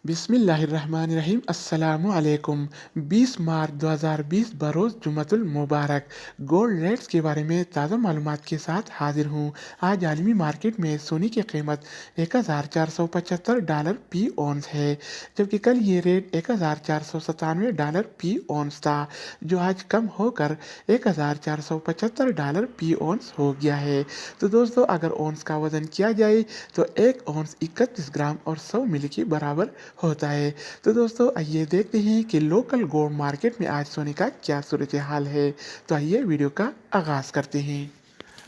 बिस्मिल्लाहिर्रहमानिर्रहीम अस्सलामु अलैकुम। 20 मार्च 2020 बरोज़ जुमतुल मुबारक। गोल्ड रेट्स के बारे में ताज़ा मालूमात के साथ हाजिर हूँ। आज आलमी मार्केट में सोने की कीमत $1475 फी औंस है, जबकि कल ये रेट $1497 फी औंस था, जो आज कम होकर $1475 फी औंस हो गया है। तो दोस्तों, अगर औंस का वज़न किया जाए तो एक औंस 31 ग्राम और 100 मिली के बराबर होता है। तो दोस्तों, आइए देखते हैं कि लोकल गोल्ड मार्केट में आज सोने का क्या सूरत हाल है। तो आइए वीडियो का आगाज़ करते हैं।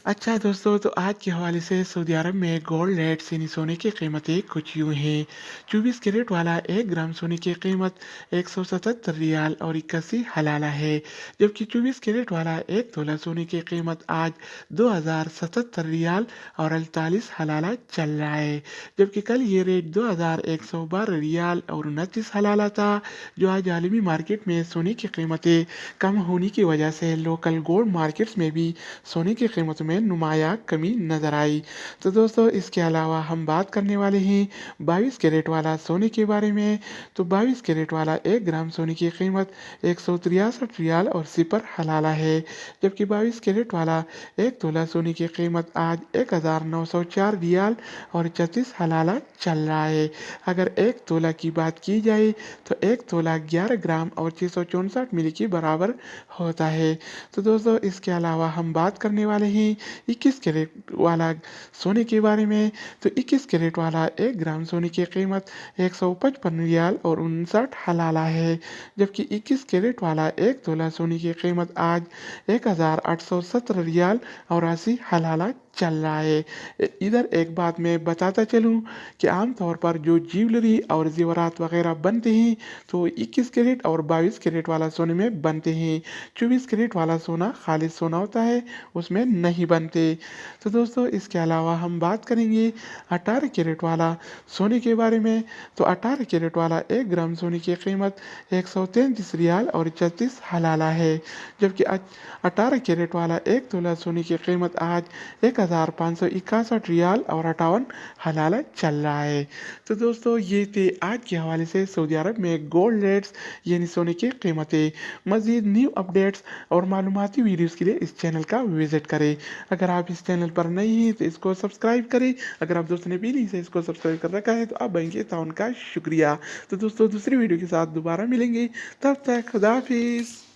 अच्छा दोस्तों, तो आज के हवाले से सऊदी अरब में गोल्ड रेट्स यानी सोने की कीमतें कुछ यूँ हैं। 24 कैरेट वाला 1 ग्राम सोने की कीमत 177 रियाल और 81 हलाला है, जबकि 24 कैरेट वाला 1 तोला सोने की कीमत आज 2077 रियाल और 48 हलाला चल रहा है, जबकि कल ये रेट 2112 रियाल और 29 हलाला था। जो आज आलमी मार्केट में सोने की कीमतें कम होने की वजह से लोकल गोल्ड मार्केट्स में भी सोने की कीमत में नुमाया कमी नजर आई। तो दोस्तों, इसके अलावा हम बात करने वाले हैं 22 कैरेट वाला सोने के बारे में। तो 22 कैरेट वाला 1 ग्राम सोने की कीमत 163 रियाल और 0 हलाला है, जबकि 22 कैरेट वाला 1 तोला सोने की कीमत आज 1904 रियाल और 34 हलाला चल रहा है। अगर 1 तोला की बात की जाए तो 1 तोला 11 ग्राम और 664 मिली के बराबर होता है। तो दोस्तों, इसके अलावा हम बात करने वाले हैं 21 कैरेट वाला सोने के बारे में। तो 21 कैरेट वाला 1 ग्राम सोने की कीमत 155 रियाल और 59 हलाला है, जबकि 21 कैरेट वाला 1 तोला सोने की कीमत आज 1817 रियाल और 80 हलाला चल रहा है। इधर एक बात मैं बताता चलूँ कि आमतौर पर जो ज्वेलरी और जेवरात वगैरह बनते हैं तो 21 कैरेट और 22 कैरेट वाला सोने में बनते हैं। 24 कैरेट वाला सोना खालिद सोना होता है, उसमें नहीं बनते। तो दोस्तों, इसके अलावा हम बात करेंगे 18 कैरेट वाला सोने के बारे में। तो 18 कैरेट वाला 1 ग्राम सोने की कीमत 133 रियाल और 36 हलाला है, जबकि 18 कैरेट वाला 1 तोला सोने की कीमत आज 1561 रियाल और 58 हलाला चल रहा है। तो दोस्तों, ये थे आज के हवाले से सऊदी अरब में गोल्ड रेट्स यानी सोने की कीमतें। मज़ीद न्यू अपडेट्स और मालूमाती वीडियोस के लिए इस चैनल का विजिट करें। अगर आप इस चैनल पर नए हैं तो इसको सब्सक्राइब करें। अगर आप दोस्तों ने पहले से इसको सब्सक्राइब कर रखा है तो आप बैंक के ताउन का शुक्रिया। तो दोस्तों, दूसरी वीडियो के साथ दोबारा मिलेंगे, तब तक खुदा हाफिज़।